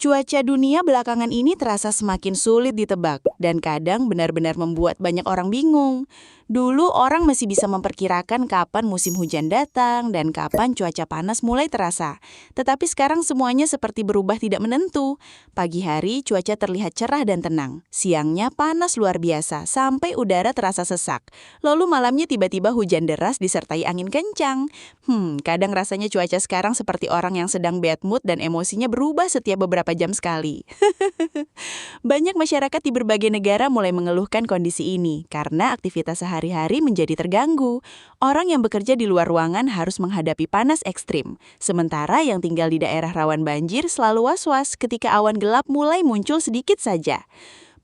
Cuaca dunia belakangan ini terasa semakin sulit ditebak dan kadang benar-benar membuat banyak orang bingung. Dulu orang masih bisa memperkirakan kapan musim hujan datang dan kapan cuaca panas mulai terasa. Tetapi sekarang semuanya seperti berubah tidak menentu. Pagi hari cuaca terlihat cerah dan tenang. Siangnya panas luar biasa sampai udara terasa sesak. Lalu malamnya tiba-tiba hujan deras disertai angin kencang. Kadang rasanya cuaca sekarang seperti orang yang sedang bad mood dan emosinya berubah setiap beberapa jam sekali. Banyak masyarakat di berbagai negara mulai mengeluhkan kondisi ini karena aktivitas sehari-hari menjadi terganggu. Orang yang bekerja di luar ruangan harus menghadapi panas ekstrim, sementara yang tinggal di daerah rawan banjir selalu was-was ketika awan gelap mulai muncul sedikit saja.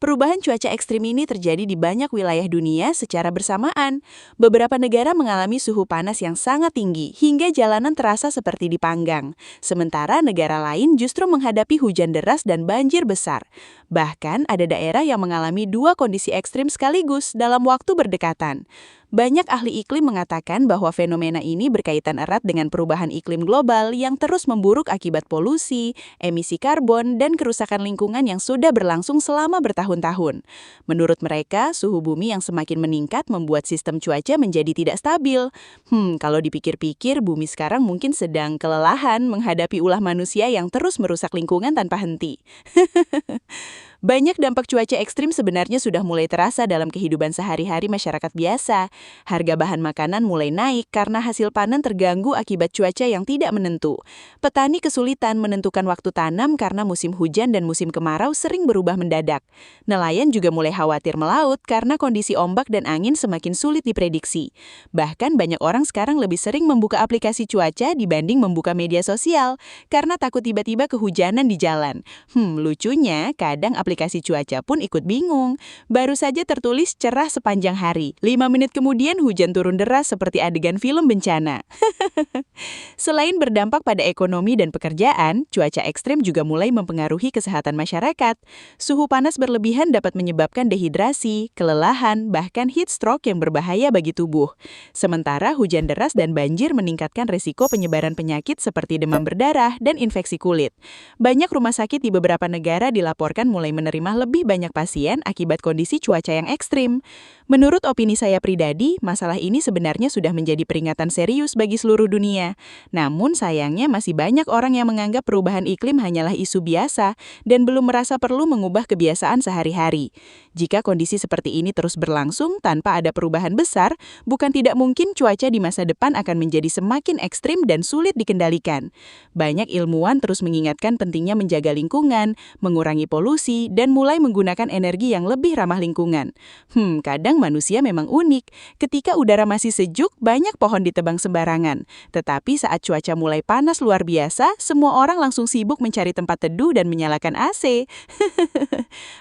Perubahan cuaca ekstrim ini terjadi di banyak wilayah dunia secara bersamaan. Beberapa negara mengalami suhu panas yang sangat tinggi hingga jalanan terasa seperti dipanggang. Sementara negara lain justru menghadapi hujan deras dan banjir besar. Bahkan ada daerah yang mengalami dua kondisi ekstrim sekaligus dalam waktu berdekatan. Banyak ahli iklim mengatakan bahwa fenomena ini berkaitan erat dengan perubahan iklim global yang terus memburuk akibat polusi, emisi karbon, dan kerusakan lingkungan yang sudah berlangsung selama bertahun-tahun. Menurut mereka, suhu bumi yang semakin meningkat membuat sistem cuaca menjadi tidak stabil. Kalau dipikir-pikir, bumi sekarang mungkin sedang kelelahan menghadapi ulah manusia yang terus merusak lingkungan tanpa henti. Banyak dampak cuaca ekstrim sebenarnya sudah mulai terasa dalam kehidupan sehari-hari masyarakat biasa. Harga bahan makanan mulai naik karena hasil panen terganggu akibat cuaca yang tidak menentu. Petani kesulitan menentukan waktu tanam karena musim hujan dan musim kemarau sering berubah mendadak. Nelayan juga mulai khawatir melaut karena kondisi ombak dan angin semakin sulit diprediksi. Bahkan banyak orang sekarang lebih sering membuka aplikasi cuaca dibanding membuka media sosial karena takut tiba-tiba kehujanan di jalan. Lucunya, kadang aplikasi cuaca pun ikut bingung. Baru saja tertulis cerah sepanjang hari. 5 menit kemudian hujan turun deras seperti adegan film bencana. Selain berdampak pada ekonomi dan pekerjaan, cuaca ekstrim juga mulai mempengaruhi kesehatan masyarakat. Suhu panas berlebihan dapat menyebabkan dehidrasi, kelelahan, bahkan heat stroke yang berbahaya bagi tubuh. Sementara hujan deras dan banjir meningkatkan risiko penyebaran penyakit seperti demam berdarah dan infeksi kulit. Banyak rumah sakit di beberapa negara dilaporkan mulai menerima lebih banyak pasien akibat kondisi cuaca yang ekstrim. Menurut opini saya pribadi, masalah ini sebenarnya sudah menjadi peringatan serius bagi seluruh dunia. Namun sayangnya masih banyak orang yang menganggap perubahan iklim hanyalah isu biasa dan belum merasa perlu mengubah kebiasaan sehari-hari. Jika kondisi seperti ini terus berlangsung tanpa ada perubahan besar, bukan tidak mungkin cuaca di masa depan akan menjadi semakin ekstrim dan sulit dikendalikan. Banyak ilmuwan terus mengingatkan pentingnya menjaga lingkungan, mengurangi polusi, dan mulai menggunakan energi yang lebih ramah lingkungan. Kadang manusia memang unik. Ketika udara masih sejuk, banyak pohon ditebang sembarangan. Tetapi saat cuaca mulai panas luar biasa, semua orang langsung sibuk mencari tempat teduh dan menyalakan AC.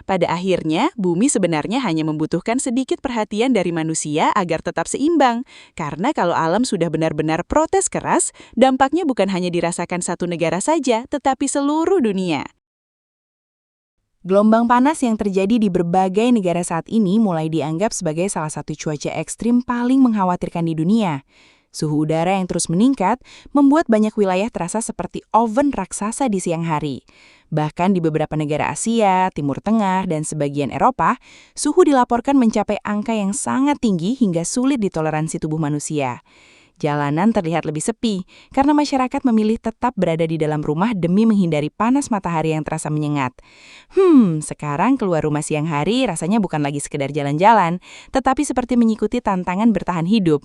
Pada akhirnya, bumi sebenarnya hanya membutuhkan sedikit perhatian dari manusia agar tetap seimbang. Karena kalau alam sudah benar-benar protes keras, dampaknya bukan hanya dirasakan satu negara saja, tetapi seluruh dunia. Gelombang panas yang terjadi di berbagai negara saat ini mulai dianggap sebagai salah satu cuaca ekstrim paling mengkhawatirkan di dunia. Suhu udara yang terus meningkat membuat banyak wilayah terasa seperti oven raksasa di siang hari. Bahkan di beberapa negara Asia, Timur Tengah, dan sebagian Eropa, suhu dilaporkan mencapai angka yang sangat tinggi hingga sulit ditoleransi tubuh manusia. Jalanan terlihat lebih sepi karena masyarakat memilih tetap berada di dalam rumah demi menghindari panas matahari yang terasa menyengat. Sekarang keluar rumah siang hari rasanya bukan lagi sekedar jalan-jalan, tetapi seperti mengikuti tantangan bertahan hidup.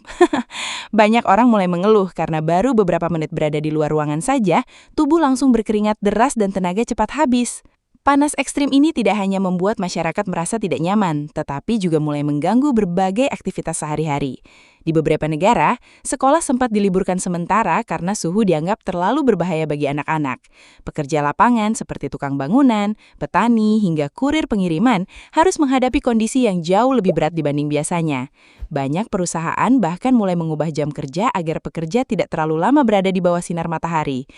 Banyak orang mulai mengeluh karena baru beberapa menit berada di luar ruangan saja, tubuh langsung berkeringat deras dan tenaga cepat habis. Panas ekstrim ini tidak hanya membuat masyarakat merasa tidak nyaman, tetapi juga mulai mengganggu berbagai aktivitas sehari-hari. Di beberapa negara, sekolah sempat diliburkan sementara karena suhu dianggap terlalu berbahaya bagi anak-anak. Pekerja lapangan seperti tukang bangunan, petani, hingga kurir pengiriman harus menghadapi kondisi yang jauh lebih berat dibanding biasanya. Banyak perusahaan bahkan mulai mengubah jam kerja agar pekerja tidak terlalu lama berada di bawah sinar matahari.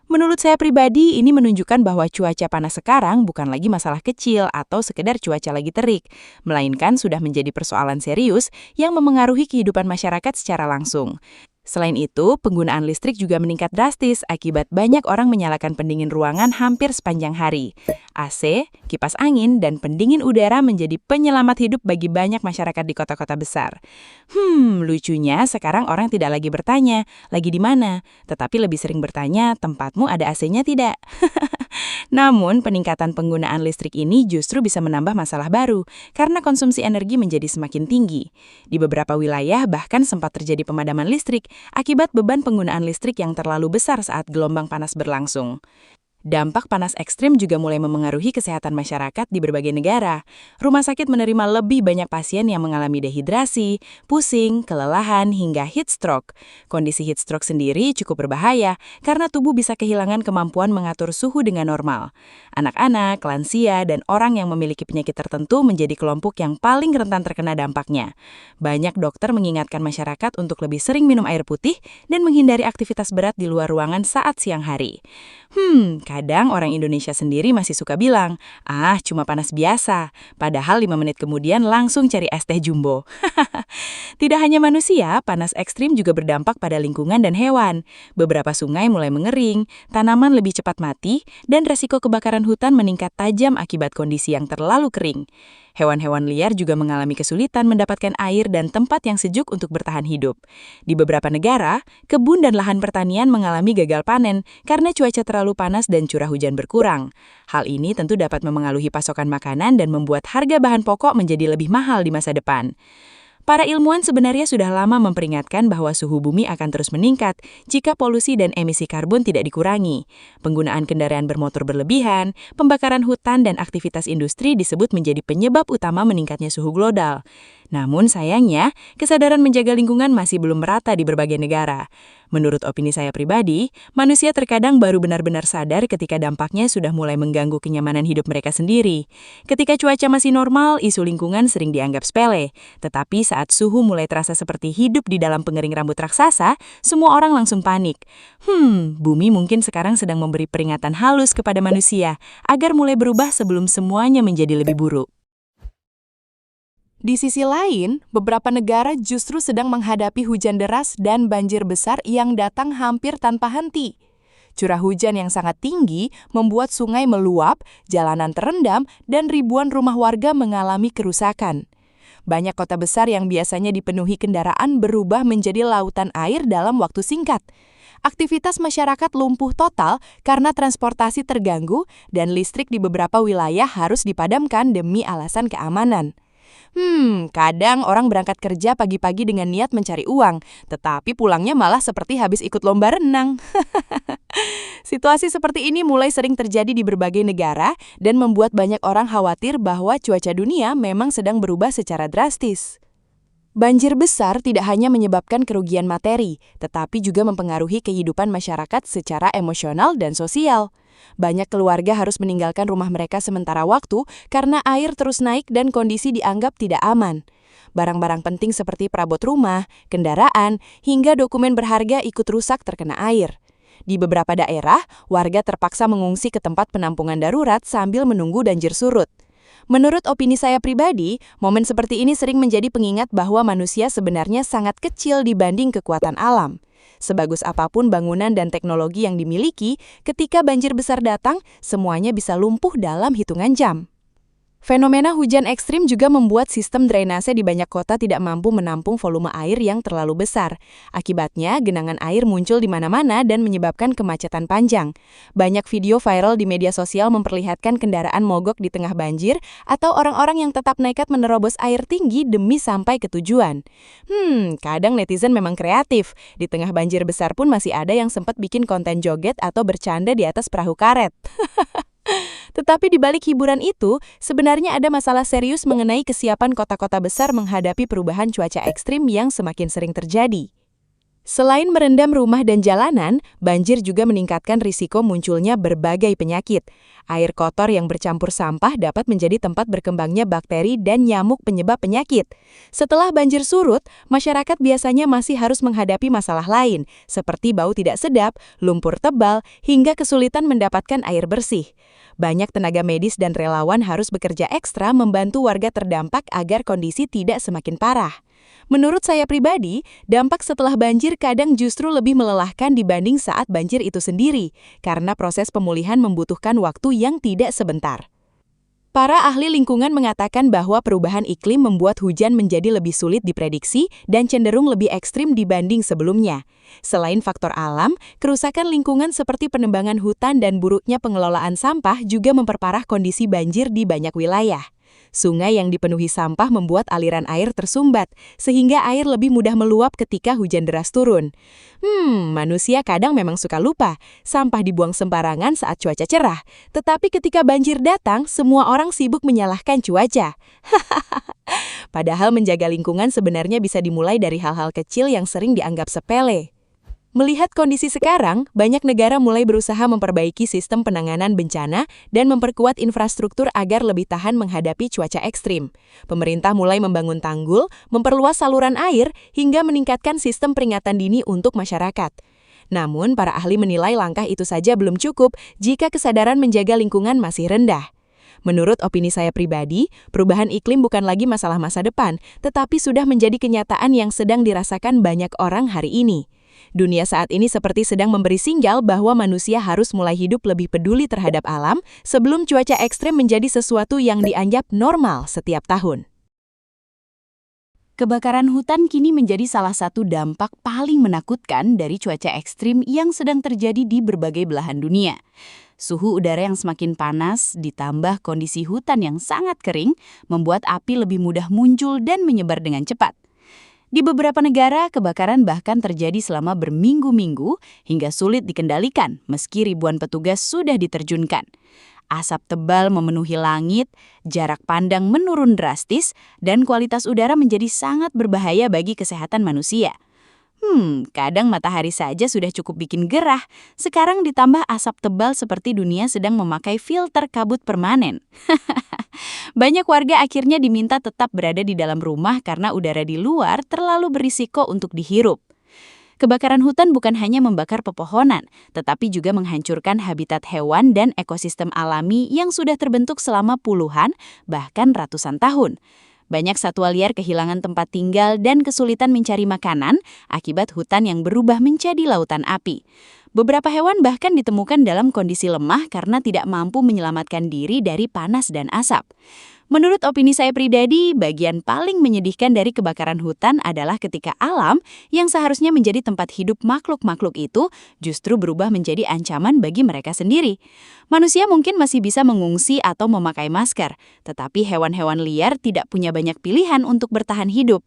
Menurut saya pribadi, ini menunjukkan bahwa cuaca panas sekarang bukan lagi masalah kecil atau sekedar cuaca lagi terik, melainkan sudah menjadi persoalan serius yang memengaruhi kehidupan masyarakat secara langsung. Selain itu, penggunaan listrik juga meningkat drastis akibat banyak orang menyalakan pendingin ruangan hampir sepanjang hari. AC, kipas angin, dan pendingin udara menjadi penyelamat hidup bagi banyak masyarakat di kota-kota besar. Lucunya sekarang orang tidak lagi bertanya, lagi di mana? Tetapi lebih sering bertanya, tempatmu ada AC-nya tidak? Namun, peningkatan penggunaan listrik ini justru bisa menambah masalah baru, karena konsumsi energi menjadi semakin tinggi. Di beberapa wilayah bahkan sempat terjadi pemadaman listrik, akibat beban penggunaan listrik yang terlalu besar saat gelombang panas berlangsung. Dampak panas ekstrim juga mulai memengaruhi kesehatan masyarakat di berbagai negara. Rumah sakit menerima lebih banyak pasien yang mengalami dehidrasi, pusing, kelelahan, hingga heat stroke. Kondisi heat stroke sendiri cukup berbahaya karena tubuh bisa kehilangan kemampuan mengatur suhu dengan normal. Anak-anak, lansia, dan orang yang memiliki penyakit tertentu menjadi kelompok yang paling rentan terkena dampaknya. Banyak dokter mengingatkan masyarakat untuk lebih sering minum air putih dan menghindari aktivitas berat di luar ruangan saat siang hari. Kadang orang Indonesia sendiri masih suka bilang, cuma panas biasa. Padahal 5 menit kemudian langsung cari es teh jumbo. Tidak hanya manusia, panas ekstrim juga berdampak pada lingkungan dan hewan. Beberapa sungai mulai mengering, tanaman lebih cepat mati, dan resiko kebakaran hutan meningkat tajam akibat kondisi yang terlalu kering. Hewan-hewan liar juga mengalami kesulitan mendapatkan air dan tempat yang sejuk untuk bertahan hidup. Di beberapa negara, kebun dan lahan pertanian mengalami gagal panen karena cuaca terlalu panas dan curah hujan berkurang. Hal ini tentu dapat memengaruhi pasokan makanan dan membuat harga bahan pokok menjadi lebih mahal di masa depan. Para ilmuwan sebenarnya sudah lama memperingatkan bahwa suhu bumi akan terus meningkat jika polusi dan emisi karbon tidak dikurangi. Penggunaan kendaraan bermotor berlebihan, pembakaran hutan, dan aktivitas industri disebut menjadi penyebab utama meningkatnya suhu global. Namun sayangnya, kesadaran menjaga lingkungan masih belum merata di berbagai negara. Menurut opini saya pribadi, manusia terkadang baru benar-benar sadar ketika dampaknya sudah mulai mengganggu kenyamanan hidup mereka sendiri. Ketika cuaca masih normal, isu lingkungan sering dianggap sepele. Tetapi saat suhu mulai terasa seperti hidup di dalam pengering rambut raksasa, semua orang langsung panik. Bumi mungkin sekarang sedang memberi peringatan halus kepada manusia agar mulai berubah sebelum semuanya menjadi lebih buruk. Di sisi lain, beberapa negara justru sedang menghadapi hujan deras dan banjir besar yang datang hampir tanpa henti. Curah hujan yang sangat tinggi membuat sungai meluap, jalanan terendam, dan ribuan rumah warga mengalami kerusakan. Banyak kota besar yang biasanya dipenuhi kendaraan berubah menjadi lautan air dalam waktu singkat. Aktivitas masyarakat lumpuh total karena transportasi terganggu dan listrik di beberapa wilayah harus dipadamkan demi alasan keamanan. Kadang orang berangkat kerja pagi-pagi dengan niat mencari uang, tetapi pulangnya malah seperti habis ikut lomba renang. Situasi seperti ini mulai sering terjadi di berbagai negara dan membuat banyak orang khawatir bahwa cuaca dunia memang sedang berubah secara drastis. Banjir besar tidak hanya menyebabkan kerugian materi, tetapi juga mempengaruhi kehidupan masyarakat secara emosional dan sosial. Banyak keluarga harus meninggalkan rumah mereka sementara waktu karena air terus naik dan kondisi dianggap tidak aman. Barang-barang penting seperti perabot rumah, kendaraan, hingga dokumen berharga ikut rusak terkena air. Di beberapa daerah, warga terpaksa mengungsi ke tempat penampungan darurat sambil menunggu banjir surut. Menurut opini saya pribadi, momen seperti ini sering menjadi pengingat bahwa manusia sebenarnya sangat kecil dibanding kekuatan alam. Sebagus apapun bangunan dan teknologi yang dimiliki, ketika banjir besar datang, semuanya bisa lumpuh dalam hitungan jam. Fenomena hujan ekstrim juga membuat sistem drainase di banyak kota tidak mampu menampung volume air yang terlalu besar. Akibatnya, genangan air muncul di mana-mana dan menyebabkan kemacetan panjang. Banyak video viral di media sosial memperlihatkan kendaraan mogok di tengah banjir atau orang-orang yang tetap nekat menerobos air tinggi demi sampai ke tujuan. Kadang netizen memang kreatif. Di tengah banjir besar pun masih ada yang sempat bikin konten joget atau bercanda di atas perahu karet. Tetapi di balik hiburan itu, sebenarnya ada masalah serius mengenai kesiapan kota-kota besar menghadapi perubahan cuaca ekstrim yang semakin sering terjadi. Selain merendam rumah dan jalanan, banjir juga meningkatkan risiko munculnya berbagai penyakit. Air kotor yang bercampur sampah dapat menjadi tempat berkembangnya bakteri dan nyamuk penyebab penyakit. Setelah banjir surut, masyarakat biasanya masih harus menghadapi masalah lain, seperti bau tidak sedap, lumpur tebal, hingga kesulitan mendapatkan air bersih. Banyak tenaga medis dan relawan harus bekerja ekstra membantu warga terdampak agar kondisi tidak semakin parah. Menurut saya pribadi, dampak setelah banjir kadang justru lebih melelahkan dibanding saat banjir itu sendiri, karena proses pemulihan membutuhkan waktu yang tidak sebentar. Para ahli lingkungan mengatakan bahwa perubahan iklim membuat hujan menjadi lebih sulit diprediksi dan cenderung lebih ekstrim dibanding sebelumnya. Selain faktor alam, kerusakan lingkungan seperti penebangan hutan dan buruknya pengelolaan sampah juga memperparah kondisi banjir di banyak wilayah. Sungai yang dipenuhi sampah membuat aliran air tersumbat, sehingga air lebih mudah meluap ketika hujan deras turun. Manusia kadang memang suka lupa, sampah dibuang sembarangan saat cuaca cerah. Tetapi ketika banjir datang, semua orang sibuk menyalahkan cuaca. Padahal menjaga lingkungan sebenarnya bisa dimulai dari hal-hal kecil yang sering dianggap sepele. Melihat kondisi sekarang, banyak negara mulai berusaha memperbaiki sistem penanganan bencana dan memperkuat infrastruktur agar lebih tahan menghadapi cuaca ekstrim. Pemerintah mulai membangun tanggul, memperluas saluran air, hingga meningkatkan sistem peringatan dini untuk masyarakat. Namun, para ahli menilai langkah itu saja belum cukup jika kesadaran menjaga lingkungan masih rendah. Menurut opini saya pribadi, perubahan iklim bukan lagi masalah masa depan, tetapi sudah menjadi kenyataan yang sedang dirasakan banyak orang hari ini. Dunia saat ini seperti sedang memberi sinyal bahwa manusia harus mulai hidup lebih peduli terhadap alam sebelum cuaca ekstrem menjadi sesuatu yang dianggap normal setiap tahun. Kebakaran hutan kini menjadi salah satu dampak paling menakutkan dari cuaca ekstrim yang sedang terjadi di berbagai belahan dunia. Suhu udara yang semakin panas ditambah kondisi hutan yang sangat kering membuat api lebih mudah muncul dan menyebar dengan cepat. Di beberapa negara, kebakaran bahkan terjadi selama berminggu-minggu hingga sulit dikendalikan meski ribuan petugas sudah diterjunkan. Asap tebal memenuhi langit, jarak pandang menurun drastis, dan kualitas udara menjadi sangat berbahaya bagi kesehatan manusia. Kadang matahari saja sudah cukup bikin gerah, sekarang ditambah asap tebal seperti dunia sedang memakai filter kabut permanen. Banyak warga akhirnya diminta tetap berada di dalam rumah karena udara di luar terlalu berisiko untuk dihirup. Kebakaran hutan bukan hanya membakar pepohonan, tetapi juga menghancurkan habitat hewan dan ekosistem alami yang sudah terbentuk selama puluhan, bahkan ratusan tahun. Banyak satwa liar kehilangan tempat tinggal dan kesulitan mencari makanan akibat hutan yang berubah menjadi lautan api. Beberapa hewan bahkan ditemukan dalam kondisi lemah karena tidak mampu menyelamatkan diri dari panas dan asap. Menurut opini saya pribadi, bagian paling menyedihkan dari kebakaran hutan adalah ketika alam yang seharusnya menjadi tempat hidup makhluk-makhluk itu justru berubah menjadi ancaman bagi mereka sendiri. Manusia mungkin masih bisa mengungsi atau memakai masker, tetapi hewan-hewan liar tidak punya banyak pilihan untuk bertahan hidup.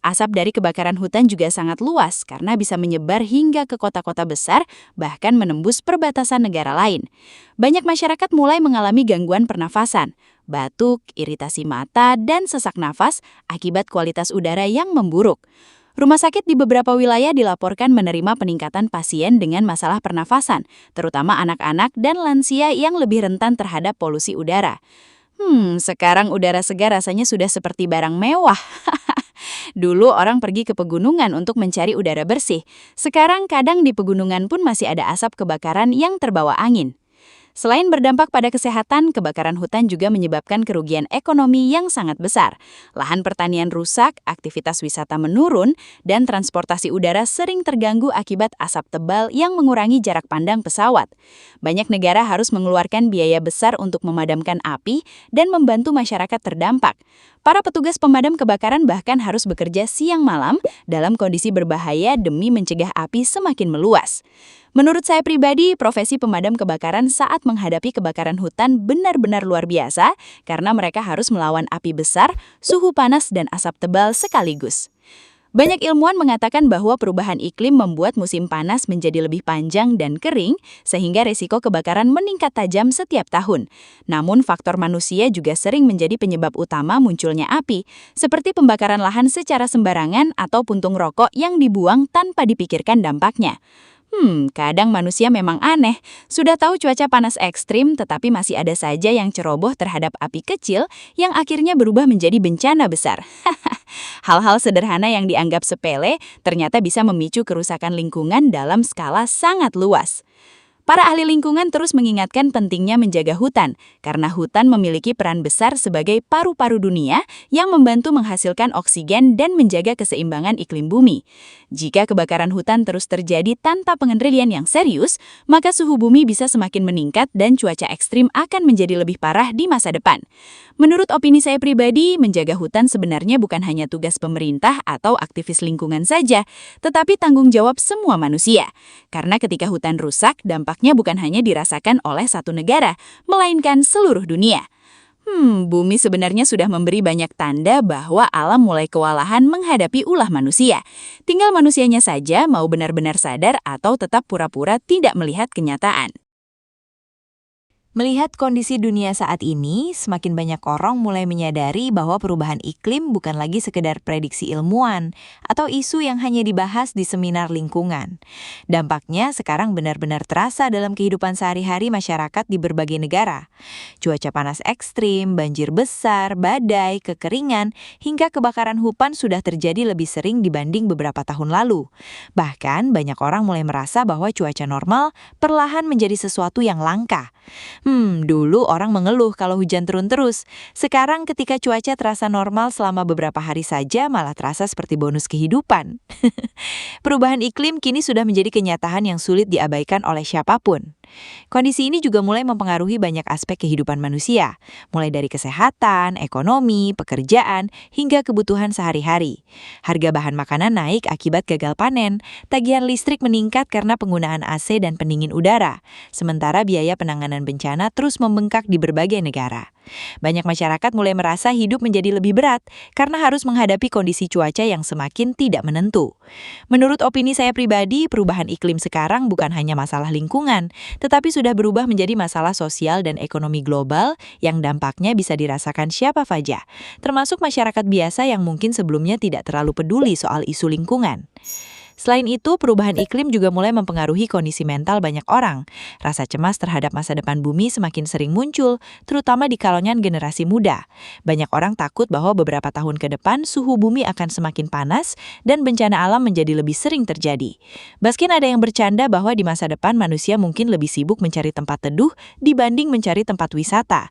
Asap dari kebakaran hutan juga sangat luas karena bisa menyebar hingga ke kota-kota besar, bahkan menembus perbatasan negara lain. Banyak masyarakat mulai mengalami gangguan pernafasan, batuk, iritasi mata, dan sesak nafas akibat kualitas udara yang memburuk. Rumah sakit di beberapa wilayah dilaporkan menerima peningkatan pasien dengan masalah pernafasan, terutama anak-anak dan lansia yang lebih rentan terhadap polusi udara. Sekarang udara segar rasanya sudah seperti barang mewah. Dulu orang pergi ke pegunungan untuk mencari udara bersih. Sekarang kadang di pegunungan pun masih ada asap kebakaran yang terbawa angin. Selain berdampak pada kesehatan, kebakaran hutan juga menyebabkan kerugian ekonomi yang sangat besar. Lahan pertanian rusak, aktivitas wisata menurun, dan transportasi udara sering terganggu akibat asap tebal yang mengurangi jarak pandang pesawat. Banyak negara harus mengeluarkan biaya besar untuk memadamkan api dan membantu masyarakat terdampak. Para petugas pemadam kebakaran bahkan harus bekerja siang malam dalam kondisi berbahaya demi mencegah api semakin meluas. Menurut saya pribadi, profesi pemadam kebakaran saat menghadapi kebakaran hutan benar-benar luar biasa karena mereka harus melawan api besar, suhu panas, dan asap tebal sekaligus. Banyak ilmuwan mengatakan bahwa perubahan iklim membuat musim panas menjadi lebih panjang dan kering, sehingga risiko kebakaran meningkat tajam setiap tahun. Namun faktor manusia juga sering menjadi penyebab utama munculnya api, seperti pembakaran lahan secara sembarangan atau puntung rokok yang dibuang tanpa dipikirkan dampaknya. Kadang manusia memang aneh. Sudah tahu cuaca panas ekstrim, tetapi masih ada saja yang ceroboh terhadap api kecil yang akhirnya berubah menjadi bencana besar. Hal-hal sederhana yang dianggap sepele ternyata bisa memicu kerusakan lingkungan dalam skala sangat luas. Para ahli lingkungan terus mengingatkan pentingnya menjaga hutan, karena hutan memiliki peran besar sebagai paru-paru dunia yang membantu menghasilkan oksigen dan menjaga keseimbangan iklim bumi. Jika kebakaran hutan terus terjadi tanpa pengendalian yang serius, maka suhu bumi bisa semakin meningkat dan cuaca ekstrim akan menjadi lebih parah di masa depan. Menurut opini saya pribadi, menjaga hutan sebenarnya bukan hanya tugas pemerintah atau aktivis lingkungan saja, tetapi tanggung jawab semua manusia. Karena ketika hutan rusak, dampaknya bukan hanya dirasakan oleh satu negara, melainkan seluruh dunia. Bumi sebenarnya sudah memberi banyak tanda bahwa alam mulai kewalahan menghadapi ulah manusia. Tinggal manusianya saja mau benar-benar sadar atau tetap pura-pura tidak melihat kenyataan. Melihat kondisi dunia saat ini, semakin banyak orang mulai menyadari bahwa perubahan iklim bukan lagi sekedar prediksi ilmuwan atau isu yang hanya dibahas di seminar lingkungan. Dampaknya sekarang benar-benar terasa dalam kehidupan sehari-hari masyarakat di berbagai negara. Cuaca panas ekstrim, banjir besar, badai, kekeringan, hingga kebakaran hutan sudah terjadi lebih sering dibanding beberapa tahun lalu. Bahkan banyak orang mulai merasa bahwa cuaca normal perlahan menjadi sesuatu yang langka. Dulu orang mengeluh kalau hujan turun terus. Sekarang ketika cuaca terasa normal selama beberapa hari saja malah terasa seperti bonus kehidupan. Perubahan iklim kini sudah menjadi kenyataan yang sulit diabaikan oleh siapapun. Kondisi ini juga mulai mempengaruhi banyak aspek kehidupan manusia, mulai dari kesehatan, ekonomi, pekerjaan, hingga kebutuhan sehari-hari. Harga bahan makanan naik akibat gagal panen, tagihan listrik meningkat karena penggunaan AC dan pendingin udara, sementara biaya penanganan bencana terus membengkak di berbagai negara. Banyak masyarakat mulai merasa hidup menjadi lebih berat karena harus menghadapi kondisi cuaca yang semakin tidak menentu. Menurut opini saya pribadi, perubahan iklim sekarang bukan hanya masalah lingkungan, tetapi sudah berubah menjadi masalah sosial dan ekonomi global yang dampaknya bisa dirasakan siapa saja, termasuk masyarakat biasa yang mungkin sebelumnya tidak terlalu peduli soal isu lingkungan. Selain itu, perubahan iklim juga mulai mempengaruhi kondisi mental banyak orang. Rasa cemas terhadap masa depan bumi semakin sering muncul, terutama di kalangan generasi muda. Banyak orang takut bahwa beberapa tahun ke depan suhu bumi akan semakin panas dan bencana alam menjadi lebih sering terjadi. Bahkan ada yang bercanda bahwa di masa depan manusia mungkin lebih sibuk mencari tempat teduh dibanding mencari tempat wisata.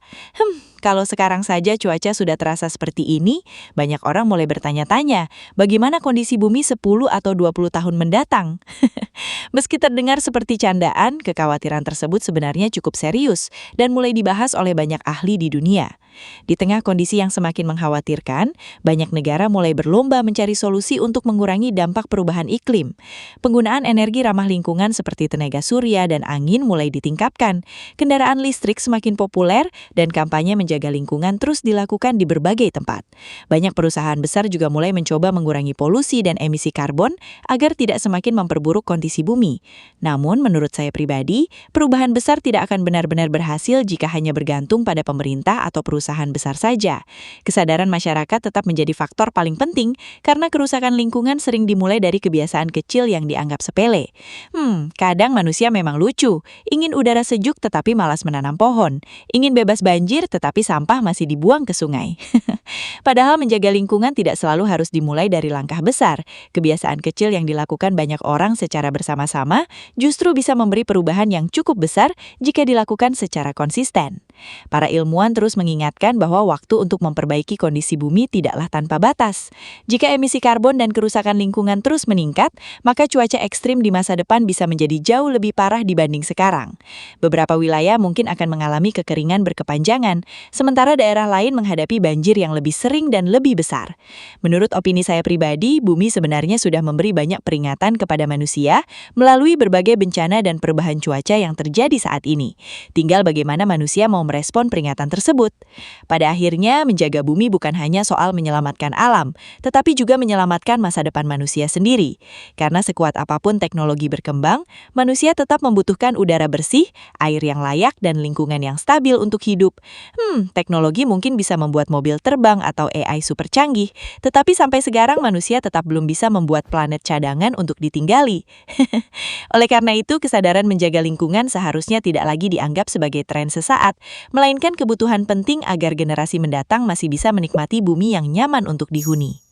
Kalau sekarang saja cuaca sudah terasa seperti ini, banyak orang mulai bertanya-tanya, bagaimana kondisi bumi 10 atau 20 tahun mendatang? Meski terdengar seperti candaan, kekhawatiran tersebut sebenarnya cukup serius dan mulai dibahas oleh banyak ahli di dunia. Di tengah kondisi yang semakin mengkhawatirkan, banyak negara mulai berlomba mencari solusi untuk mengurangi dampak perubahan iklim. Penggunaan energi ramah lingkungan seperti tenaga surya dan angin mulai ditingkatkan. Kendaraan listrik semakin populer dan kampanye menjaga lingkungan terus dilakukan di berbagai tempat. Banyak perusahaan besar juga mulai mencoba mengurangi polusi dan emisi karbon agar tidak semakin memperburuk kondisi bumi. Namun, menurut saya pribadi, perubahan besar tidak akan benar-benar berhasil jika hanya bergantung pada pemerintah atau perusahaan besar saja. Kesadaran masyarakat tetap menjadi faktor paling penting karena kerusakan lingkungan sering dimulai dari kebiasaan kecil yang dianggap sepele. Kadang manusia memang lucu, ingin udara sejuk tetapi malas menanam pohon, ingin bebas banjir tetapi sampah masih dibuang ke sungai. Padahal menjaga lingkungan tidak selalu harus dimulai dari langkah besar. Kebiasaan kecil yang dilakukan banyak orang secara bersama-sama justru bisa memberi perubahan yang cukup besar jika dilakukan secara konsisten. Para ilmuwan terus mengingatkan bahwa waktu untuk memperbaiki kondisi bumi tidaklah tanpa batas. Jika emisi karbon dan kerusakan lingkungan terus meningkat, maka cuaca ekstrim di masa depan bisa menjadi jauh lebih parah dibanding sekarang. Beberapa wilayah mungkin akan mengalami kekeringan berkepanjangan, sementara daerah lain menghadapi banjir yang lebih sering dan lebih besar. Menurut opini saya pribadi, bumi sebenarnya sudah memberi banyak peringatan kepada manusia melalui berbagai bencana dan perubahan cuaca yang terjadi saat ini. Tinggal bagaimana manusia mau merespon peringatan tersebut. Pada akhirnya, menjaga bumi bukan hanya soal menyelamatkan alam, tetapi juga menyelamatkan masa depan manusia sendiri. Karena sekuat apapun teknologi berkembang, manusia tetap membutuhkan udara bersih, air yang layak, dan lingkungan yang stabil untuk hidup. Teknologi mungkin bisa membuat mobil terbang atau AI super canggih, tetapi sampai sekarang manusia tetap belum bisa membuat planet cadangan untuk ditinggali. Oleh karena itu, kesadaran menjaga lingkungan seharusnya tidak lagi dianggap sebagai tren sesaat, melainkan kebutuhan penting agar generasi mendatang masih bisa menikmati bumi yang nyaman untuk dihuni.